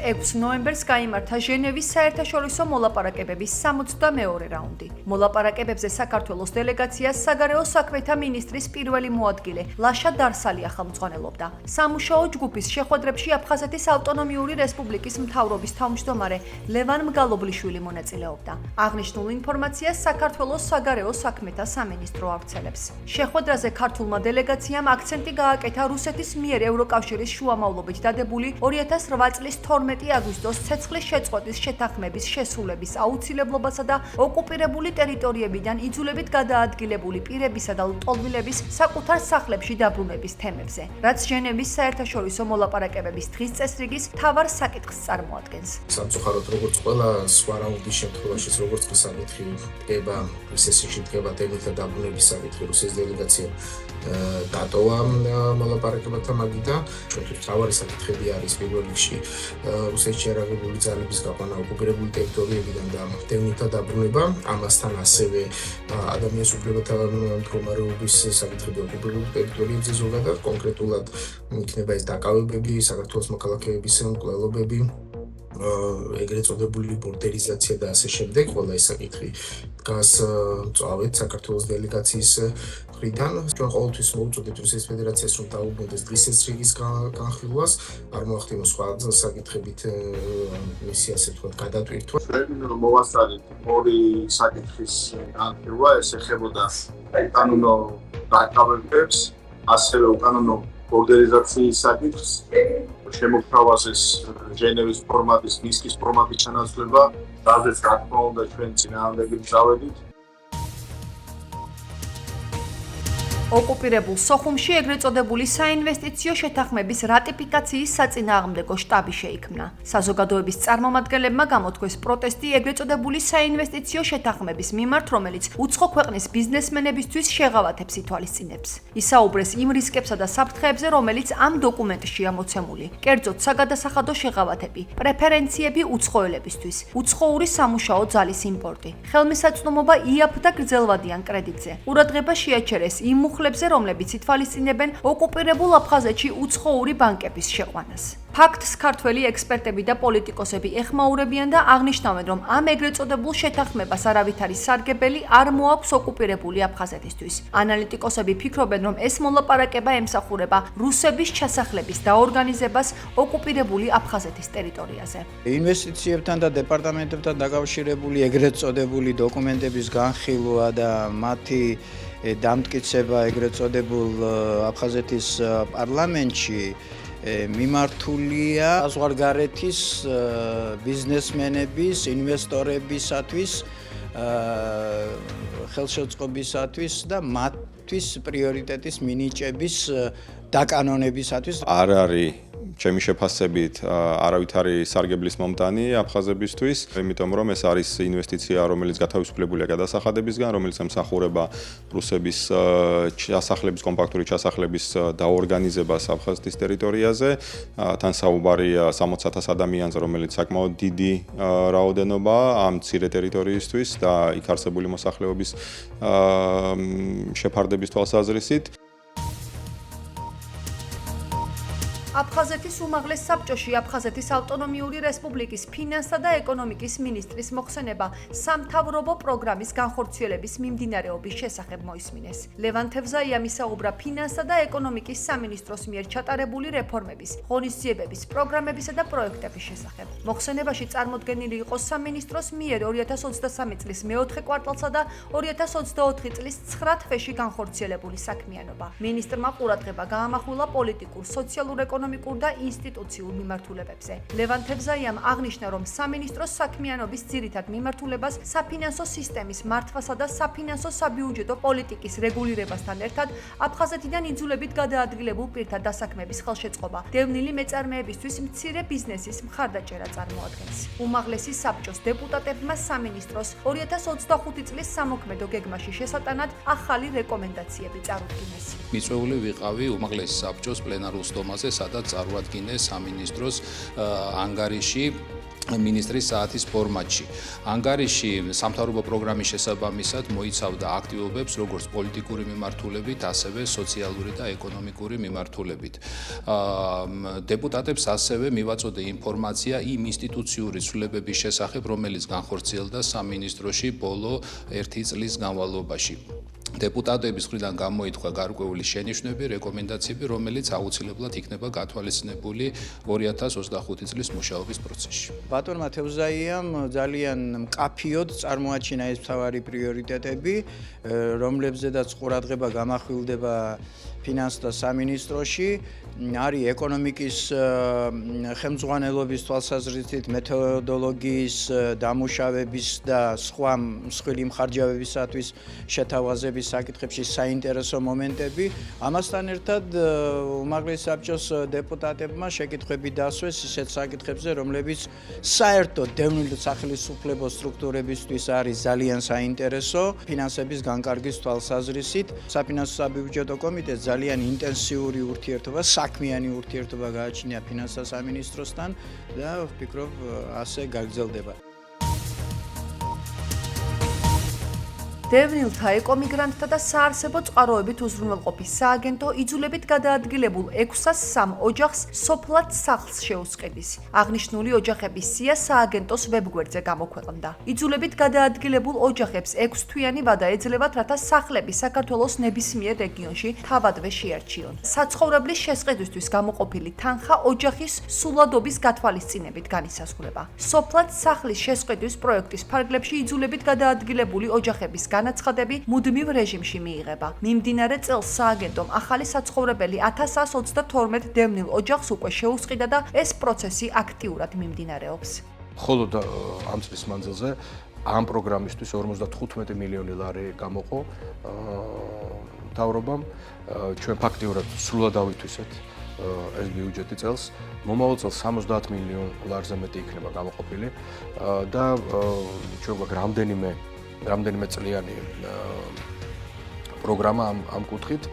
6 ნოემბერს გაიმართა ჟენევის საერთაშორისო მოლაპარაკებების 62-ე რაუნდი. მოლაპარაკებებზე საქართველოს დელეგაციას საგარეო საქმეთა მინისტრის პირველი მოადგილე ლაშა დარსალია ხელმძღვანელობდა. სამუშაო ჯგუფის შეხვედრებში აფხაზეთის ავტონომიური რესპუბლიკის მთავრობის თავმჯდომარე ლევან მგალობლიშვილი მონაწილეობდა. აღნიშნულ ინფორმაციას საქართველოს საგარეო საქმეთა სამინისტრო ავრცელებს. შეხვედრაზე ქართულმა დელეგაციამ აქცენტი გააკეთა რუსეთის მიერ ევროკავშირის შუამავლობით დადებული 2008 წლის 12 აგვისტოს ცეცხლის შეწყვეტის შეთანხმების შესრულების აუცილებლობასა და ოკუპირებული ტერიტორიებიდან იძულებით გადაადგილებული პირებისა და ლტოლვილების საკუთარ სახლებში დაბრუნების თემებზე, რაც ჟენევის საერთაშორისო მოლაპარაკებების დღის წესრიგის მთავარ საკითხს წარმოადგენს. სამწუხაროდ როგორც ყველა სხვა რაუნდის შემთხვევაში, როგორც კი საკითხი დგება, პროცესში დგება თემითა დაბრუნების საკითხი, რუსეთის დელეგაციამ დატოვა მოლაპარაკებათა მაგიდა. ჩვენთვის მთავარი საკითხები არის პირველ რიგში რუსეთში შეერაგებული ძალების გაყვანა ოკუპირებული ტერიტორიებიდან და თემითა დაბრუნება. ამასთან ასევე ადამიანის უფლებათა მდგომარეობის საკითხები ოკუპირებულ ტერიტორიებზე ზოგადად, კონკრეტულად იქნება ეს დაკავებები, საქართველოს მოქალაქეების მკვლელობები, ეგრეთ წოდებული ბორდერიზაცია და ასე შემდეგ. ყველა ეს საკითხი დგას მწვავედ საქართველოს დელეგაციის მხრიდან. ჩვენ ყოველთვის მოუწოდეთ რუსეთის ფედერაციას, რომ დაუბრუნდეს დღის წესრიგის განხილვას, არ მოახდინოს სხვა საკითხებით მისი ასე ვთქვათ გადატვირთვა. ჩვენ მოვასწარეთ ორი საკითხის განხილვა, ეს ეხებოდა უკანონო დაკავებებს, ასევე უკანონო ბორდერიზაციის საკითხს. შემოგთავაზეს ჟენევის ფორმატის, მინსკის ფორმატის ჩანაცვლება, რაზეც რა თქმა უნდა ჩვენ წინააღმდეგი წავედით. ოკუპირებულ სოხუმში ეგრეთ წოდებული საინვესტიციო შეთანხმების რატიფიკაციის საწინააღმდეგო შტაბი შეიქმნა. საზოგადოების წარმომადგენლებმა გამოთქვეს პროტესტი ეგრეთ წოდებული საინვესტიციო შეთანხმების მიმართ, რომელიც უცხო ქვეყნის ბიზნესმენებისთვის შეღავათებს ითვალისწინებს. ისაუბრეს იმ რისკებსა და საფრთხეებზე, რომელიც ამ დოკუმენტშია მოცემული. კერძოდ, საგადასახადო შეღავათები, პრეფერენციები უცხოელებისთვის, უცხოური სამუშაო ძალის იმპორტი, ხელმისაწვდომობა იაფ და გრძელვადიან კრედიტზე. ყურადღება შეაჩერეს იმ მუხლებზე, რომლებიც ითვალისწინებენ ოკუპირებულ აფხაზეთში უცხოური ბანკების შეყვანას. ფაქტს ქართველი ექსპერტები და პოლიტიკოსები ეხმაურებიან და აღნიშნავენ, რომ ამ ეგრეთ წოდებულ შეთანხმებას არავითარი სარგებელი არ მოაქვს ოკუპირებული აფხაზეთისთვის. ანალიტიკოსები ფიქრობენ, რომ ეს მოლაპარაკება ემსახურება რუსების ჩასახლების დაორგანიზებას ოკუპირებული აფხაზეთის ტერიტორიაზე. ინვესტიციებთან და დეპარტამენტებთან დაკავშირებული ეგრეთ წოდებული დოკუმენტების განხილვა და მათი დამტკიცება ეგრეთ წოდებულ აფხაზეთის პარლამენტში მიმართულია საზღვარგარეთის ბიზნესმენების, ინვესტორებისათვის, ხელშეწყობისათვის და მათთვის პრიორიტეტის მინიჭების დაკანონებისათვის. არ არის ჩემი შეფასებით არავითარი სარგებლის მომტანი აფხაზებისთვის, იმიტომ რომ ეს არის ინვესტიცია, რომელიც გათავისუფლებულია გადასახადებისგან, რომელიც ემსახურება რუსების ჩასახლების, კომპაქტური ჩასახლების დაორგანიზებას აფხაზეთის ტერიტორიაზე. თან საუბარია 60,000 ადამიანზე, რომელიც საკმაოდ დიდი რაოდენობაა ამ მცირე ტერიტორიისთვის და იქ არსებული მოსახლეობის შეფარდების თვალსაზრისით. აფხაზეთის უმაღლეს საბჭოში აფხაზეთის ავტონომიური რესპუბლიკის ფინანსთა და ეკონომიკის მინისტრის მოხსენება სამთავრობო პროგრამის განხორციელების მიმდინარეობის შესახებ მოისმინეს. ლევან თევზაიამ ისაუბრა ფინანსთა და ეკონომიკის სამინისტროს მიერ ჩატარებული რეფორმების, ღონისძიებების, პროგრამებისა და პროექტების შესახებ. მოხსენებაში წარმოდგენილი იყო სამინისტროს მიერ 2023 წლის მეოთხე კვარტალსა და 2024 წლის 9 თვეში განხორციელებული საქმიანობა. მინისტრმა ყურადღება გაამახვილა პოლიტიკურ, სოციალურ-ეკონომიკურ და ინსტიტუციურ მიმართულებებზე. ლევან თევზაიამ აღნიშნა, რომ სამინისტროს საქმიანობის ძირითად მიმართულებას საფინანსო სისტემის მართვასა და საფინანსო საბიუჯეტო პოლიტიკის რეგულირებასთან ერთად აფხაზეთიდან იძულებით გადაადგილებულ პირთა დასაქმების ხელშეწყობა, დევნილი მეწარმეებისთვის მცირე ბიზნესის მხარდაჭერა წარმოადგენს. უმაღლესი საბჭოს დეპუტატებმა სამინისტროს 2025 წლის სამოქმედო გეგმაში შესატანად ახალი რეკომენდაციები წარუდგინეს. მიწვეული ვიყავი უმაღლესი საბჭოს პლენარულ სტომაზე, სადაც წარუადგინეს სამინისტროს ანგარიში მინისტრის საათის ფორმატში. ანგარიში სამთავრობო პროგრამის შესაბამისად მოიცავდა აქტივობებს როგორც პოლიტიკური მიმართულებით, ასევე სოციალური და ეკონომიკური მიმართულებით. დეპუტატებს ასევე მივაწოდე ინფორმაცია იმ ინსტიტუციური ცვლილებების შესახებ, რომელიც განხორციელდა სამინისტროში ბოლო 1 წლის განმავლობაში. დეპუტატების მხრიდან გამოითქვა გარკვეული შენიშვნები, რეკომენდაციები, რომელიც აუცილებლად იქნება გათვალისწინებული 2025 წლის მუშაობის პროცესში. ბატონმა თევზაიამ ძალიან მკაფიოდ წარმოაჩინა ეს მთავარი პრიორიტეტები, რომლებზედაც ყურადღება გამახვილდება ფინანსთა სამინისტროში, არის ეკონომიკის ხელმძღვანელობის თვალსაზრისით, მეთოდოლოგიის დამუშავების და სხვა მსხვილი მხარჯავებისათვის შეთავაზების საკითხებში საინტერესო მომენტები. ამასთან ერთად უმაღლეს საბჭოს დეპუტატებმა შეკითხვები დასვეს ისეთ საკითხებზე, რომლებიც საერთოდ დევნილ სახელმწიფო სტრუქტურებისთვის არის ძალიან საინტერესო ფინანსების განკარგვის თვალსაზრისით. საფინანსო საბიუჯეტო კომიტეტს ძალიან ინტენსიური ურთიერთობა, საქმიანი ურთიერთობა გააჩნია ფინანსთა სამინისტროსთან და ვფიქრობ ასე გაგრძელდება. დევნილთა, ეკომიგრანტთა და საარსებო წყაროებით უზრუნველყოფის სააგენტო იძულებით გადაადგილებულ 603 ოჯახს სოფლად სახლს შეუსყიდის. აღნიშნული ოჯახების სია სააგენტოს ვებგვერდზე გამოქვეყნდა. იძულებით გადაადგილებულ ოჯახებს 6 თვიანი ვადა ეძლევათ, რათა სახლები საქართველოს ნებისმიერ რეგიონში თავადვე შეარჩიონ. საცხოვრებლის შესყიდვისთვის გამოყოფილი თანხა ოჯახის სულადობის გათვალისწინებით განისაზღვრება. სოფლად სახლის შესყიდვის პროექტის ფარგლებში იძულებით გადაადგილებული ოჯახების განაცხადები მუდმივ რეჟიმში მიიღება. მიმდინარე წელს სააგენტომ ახალი საცხოვრებელი 1132 დევნილ ოჯახს უკვე შეუსყიდა და ეს პროცესი აქტიურად მიმდინარეობს. მხოლოდ ამ წლის მანძილზე ამ პროგრამისთვის 55 მილიონი ლარი გამოყო მთავრობამ. ჩვენ ფაქტიურად სრულად ავითვისეთ ეს ბიუჯეტი წელს. მომავალ წელს 70 მილიონ ლარზე მეტი იქნება გამოყოფილი და ჩვენ გვაქვს რამდენიმე წლიანი პროგრამა ამ კუთხით,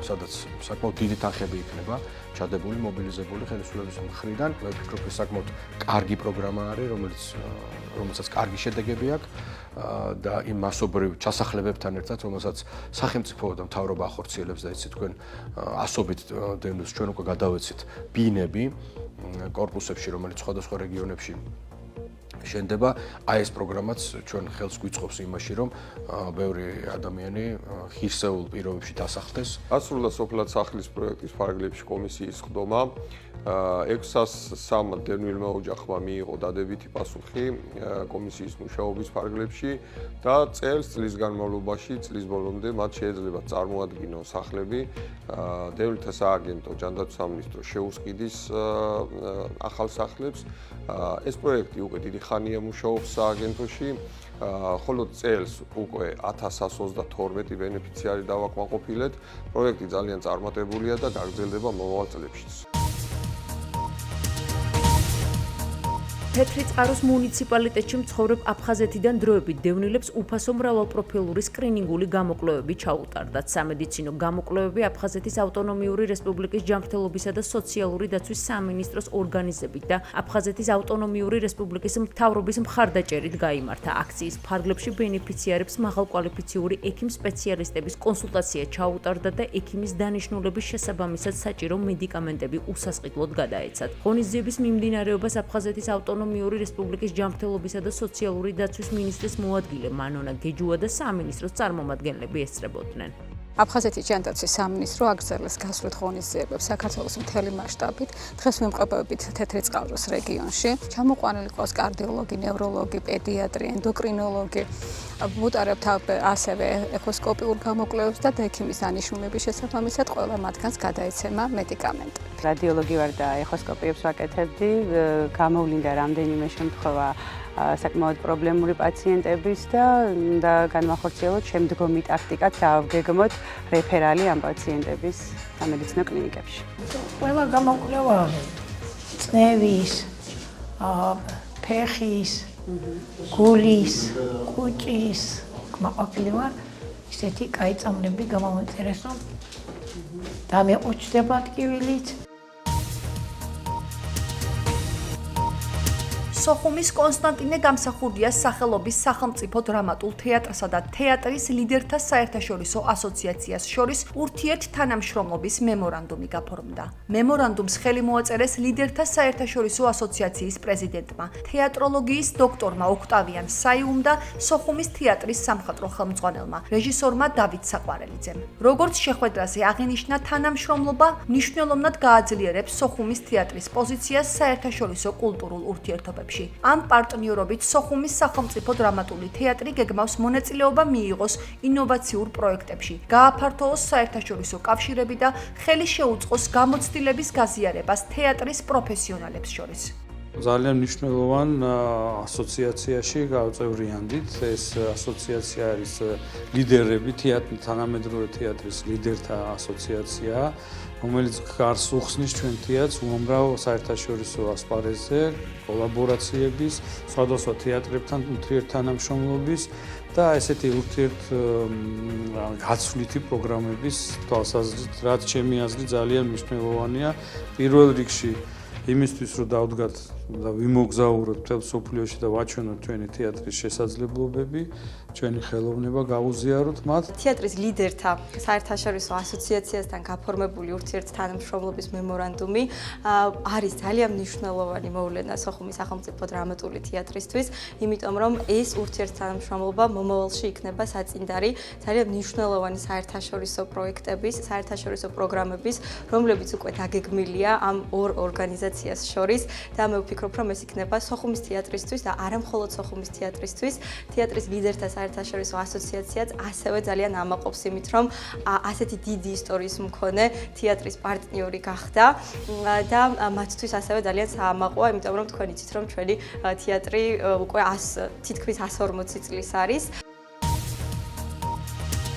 სადაც საკმაოდ დიდი თანხები იქნება ჩადებული, მობილიზებული ხელისუფლების მხრიდან. მე ვფიქრობ, ეს საკმაოდ კარგი პროგრამა არის, რომელსაც კარგი შედეგები აქვს და იმ მასობრივ ჩასახლებებთან ერთად, რომელსაც სახელმწიფო და მთავრობა ახორციელებს და იცით თქვენ ასობით დევნილს ჩვენ უკვე გადავეცით ბინები კორპუსებში, რომელიც სხვადასხვა რეგიონებში შენდება. აი ეს პროგრამაც ჩვენ ხელს გვიწყობს იმაში, რომ ბევრი ადამიანი ღირსეულ პირობებში დასახლდეს. დასრულდა სოფლად სახლის პროექტის ფარგლებში კომისიის ხდომა. 603 დევნილმა ოჯახმა მიიღო დადებითი პასუხი კომისიის მუშაობის ფარგლებში და წლის განმავლობაში, წლის ბოლომდე მათ შეეძლებათ წარმოადგინონ სახლები. დევნილთა სააგენტო, ჯანდაცვის სამინისტრო შეუსყიდის ახალ სახლებს. ეს პროექტი უკვე დიდი ხანია მუშაობს სააგენტოში. ხოლო წელს უკვე 1132 ბენეფიციარი დავაკმაყოფილეთ. პროექტი ძალიან წარმატებულია და გაგრძელდება მომავალ წლებშიც. თეთრიწყაროს მუნიციპალიტეტში მცხოვრებ აფხაზეთიდან დროებით დევნილებს უფასო მრავალპროფილური სკრინინგული გამოკვლევები ჩაუტარდათ. სამედიცინო გამოკვლევები აფხაზეთის ავტონომიური რესპუბლიკის ჯანმრთელობისა და სოციალური დაცვის სამინისტროს ორგანიზებით და აფხაზეთის ავტონომიური რესპუბლიკის მთავრობის მხარდაჭერით გაიმართა. აქციის ფარგლებში ბენეფიციარებს მაღალკვალიფიციური ექიმ სპეციალისტების კონსულტაცია ჩაუტარდა და ექიმის დანიშნულების შესაბამისად საჭირო მედიკამენტები უსასყიდლოდ გადაეცათ. ღონისძიების მიმდინარეობას აფხაზეთის ავტონომიური რესპუბლიკის ჯანმრთელობისა და სოციალური დაცვის მინისტრის მოადგილე მანონა გეჯუა და სამინისტროს წარმომადგენლები ესწრებოდნენ. აფხაზეთის ჯანდაცვის სამინისტრო აგრძელებს გასვლით ღონისძიებებს საქართველოს მთელი მასშტაბით, დღეს ვიმყოფებით თეთრიწყაროს რეგიონში. ჩამოყვანილი ყავს კარდიოლოგი, ნევროლოგი, პედიატრი, ენდოკრინოლოგი. ვუტარებთ ასევე ეხოსკოპიურ გამოკვლევებს და ექიმის დანიშნულების შესაბამისად ყველა მათგანს გადაეცემა მედიკამენტები. რადიოლოგი ვარ და ეხოსკოპიებს ვაკეთებდი. გამოვლინდა რამდენიმე შემთხვევა საკმაოდ პრობლემური პაციენტების და განვახორციელოთ შემდგომი ტაქტიკად დავგეგმოთ რეფერალი ამ პაციენტების სამედიცინო კლინიკებში. ყველა გამოკვლევა წნევის, ფეხის, გულის, კუჭის კმაყოფილი ვარ. ისეთი კაი წამლები გამომეწერეს, რომ დამეყუჩდება ტკივილით. სოხუმის კონსტანტინე გამსახურდიას სახელობის სახელმწიფო დრამატულ თეატრსა და თეატრის ლიდერთა საერთაშორისო ასოციაციას შორის ურთიერთთანამშრომლობის მემორანდუმი გაფორმდა. მემორანდუმს ხელი მოაწერეს ლიდერთა საერთაშორისო ასოციაციის პრეზიდენტმა, თეატროლოგიის დოქტორმა ოქტავიან საიუმ და სოხუმის თეატრის სამხატვრო ხელმძღვანელმა, რეჟისორმა დავით საყვარელიძემ. როგორც შეხვედრაზე აღინიშნა, თანამშრომლობა მნიშვნელოვნად გააძლიერებს სოხუმის თეატრის პოზიციას საერთაშორისო კულტურულ ურთიერთობებში. ამ პარტნიორობით სოხუმის სახელმწიფო დრამატული თეატრი გეგმავს მონაწილეობა მიიღოს ინოვაციურ პროექტებში, გააფართოოს საერთაშორისო კავშირები და ხელი შეუწყოს გამოცდილების გაზიარებას თეატრის პროფესიონალებს შორის. ძალიან მნიშვნელოვან ასოციაციაში გავწევრიანდით. ეს ასოციაცია არის ლიდერები თანამედროვე თეატრის ლიდერთა ასოციაცია, რომელიც გარს უხსნის ჩვენ თეატრს უამრავ საერთაშორისო ასპარეზზე, კოლაბორაციების, სხვადასხვა თეატრებთან ურთიერთთანამშრომლობის და ესეთი ურთიერთგაცვლითი პროგრამების თვალსაზრისით, რაც ჩემი აზრით ძალიან მნიშვნელოვანია. პირველ რიგში იმისთვის, რომ დავდგათ და ვიმოგზაუროთ მთელ სოფლიოში და ვაჩვენოთ ჩვენი თეატრის შესაძლებლობები, ჩვენი ხელოვნება გავუზიაროთ მათ. თეატრის ლიდერთა საერთაშორისო ასოციაციასთან გაფორმებული ურთიერთთანამშრომლობის მემორანდუმი არის ძალიან მნიშვნელოვანი მოვლენა სოხუმის სახელმწიფო დრამატული თეატრისთვის, იმიტომ რომ ეს ურთიერთთანამშრომლობა მომავალში იქნება საწინდარი ძალიან მნიშვნელოვანი საერთაშორისო პროექტების, საერთაშორისო პროგრამების, რომლებიც უკვე დაგეგმილია ამ ორ ორგანიზაციას შორის და მე ვფიქრობ, რომ ეს იქნება სოხუმის თეატრისთვის და არა მხოლოდ სოხუმის თეატრისთვის, თეატრის ლიდერთა საერთაშორისო ასოციაციაც ასევე ძალიან ამაყობს იმით, რომ ასეთი დიდი ისტორიის მქონე თეატრის პარტნიორი გახდა და მათთვის ასევე ძალიან საამაყოა, იმიტომ რომ თქვენ იცით, რომ ჩვენი თეატრი უკვე თითქმის 140 წლის არის.